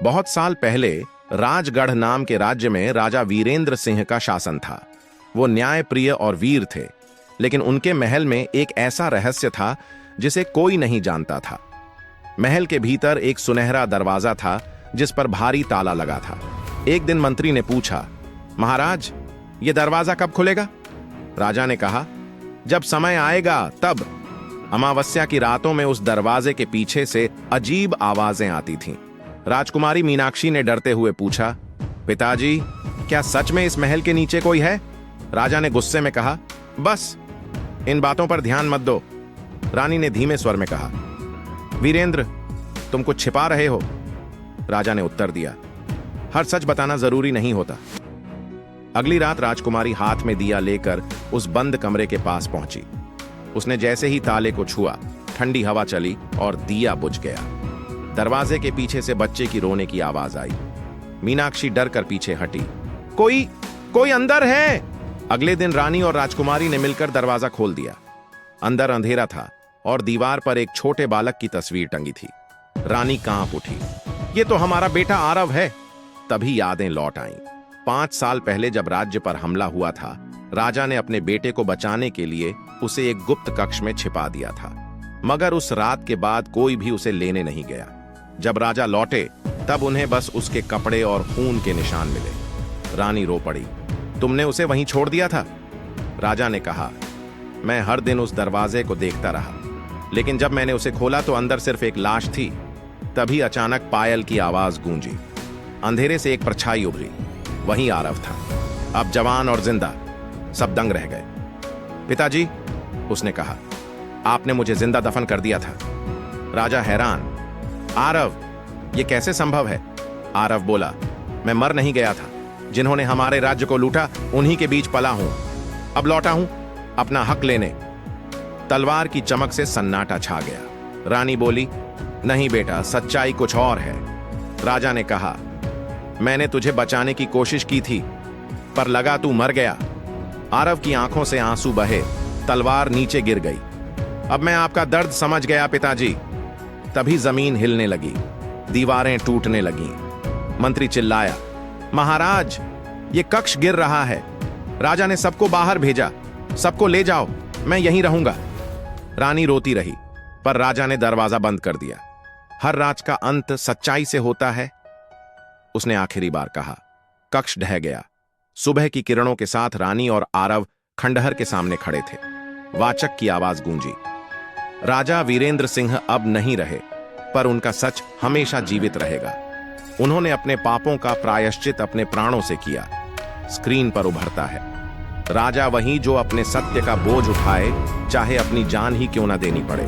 बहुत साल पहले राजगढ़ नाम के राज्य में राजा वीरेंद्र सिंह का शासन था। वो न्यायप्रिय और वीर थे, लेकिन उनके महल में एक ऐसा रहस्य था जिसे कोई नहीं जानता था। महल के भीतर एक सुनहरा दरवाजा था जिस पर भारी ताला लगा था। एक दिन मंत्री ने पूछा, महाराज, यह दरवाजा कब खुलेगा? राजा ने कहा, जब समय आएगा तब। अमावस्या की रातों में उस दरवाजे के पीछे से अजीब आवाजें आती थीं। राजकुमारी मीनाक्षी ने डरते हुए पूछा, पिताजी, क्या सच में इस महल के नीचे कोई है? राजा ने गुस्से में कहा, बस इन बातों पर ध्यान मत दो। रानी ने धीमे स्वर में कहा, वीरेंद्र, तुम कुछ छिपा रहे हो? राजा ने उत्तर दिया, हर सच बताना जरूरी नहीं होता। अगली रात राजकुमारी हाथ में दिया लेकर उस बंद कमरे के पास पहुंची। उसने जैसे ही ताले को छुआ, ठंडी हवा चली और दिया बुझ गया। दरवाजे के पीछे से बच्चे की रोने की आवाज आई। मीनाक्षी डर कर पीछे हटी। कोई अंदर है। अगले दिन रानी और राजकुमारी ने मिलकर दरवाजा खोल दिया। अंदर अंधेरा था और दीवार पर एक छोटे बालक की तस्वीर टंगी थी। रानी कांप उठी। ये तो हमारा बेटा आरव है। तभी यादें लौट आईं। 5 साल पहले जब राज्य पर हमला हुआ था, राजा ने अपने बेटे को बचाने के लिए उसे एक गुप्त कक्ष में छिपा दिया था, मगर उस रात के बाद कोई भी उसे लेने नहीं गया। जब राजा लौटे तब उन्हें बस उसके कपड़े और खून के निशान मिले। रानी रो पड़ी, तुमने उसे वहीं छोड़ दिया था? राजा ने कहा, मैं हर दिन उस दरवाजे को देखता रहा, लेकिन जब मैंने उसे खोला तो अंदर सिर्फ एक लाश थी। तभी अचानक पायल की आवाज गूंजी। अंधेरे से एक परछाई उभरी। वहीं आरव था, अब जवान और जिंदा। सब दंग रह गए। पिताजी, उसने कहा, आपने मुझे जिंदा दफन कर दिया था। राजा हैरान, आरव, यह कैसे संभव है? आरव बोला, मैं मर नहीं गया था। जिन्होंने हमारे राज्य को लूटा उन्हीं के बीच पला हूं। अब लौटा हूं अपना हक लेने। तलवार की चमक से सन्नाटा छा गया। रानी बोली, नहीं बेटा, सच्चाई कुछ और है। राजा ने कहा, मैंने तुझे बचाने की कोशिश की थी, पर लगा तू मर गया। आरव की आंखों से आंसू बहे। तलवार नीचे गिर गई। अब मैं आपका दर्द समझ गया पिताजी। तभी जमीन हिलने लगी, दीवारें टूटने लगीं। मंत्री चिल्लाया, महाराज, ये कक्ष गिर रहा है। राजा ने सबको बाहर भेजा। सबको ले जाओ, मैं यहीं रहूंगा। रानी रोती रही, पर राजा ने दरवाजा बंद कर दिया। हर राज का अंत सच्चाई से होता है, उसने आखिरी बार कहा। कक्ष ढह गया। सुबह की किरणों के साथ रानी और आरव खंडहर के सामने खड़े थे। वाचक की आवाज गूंजी। राजा वीरेंद्र सिंह अब नहीं रहे, पर उनका सच हमेशा जीवित रहेगा। उन्होंने अपने पापों का प्रायश्चित अपने प्राणों से किया। स्क्रीन पर उभरता है राजा वही जो अपने सत्य का बोझ उठाए, चाहे अपनी जान ही क्यों ना देनी पड़े।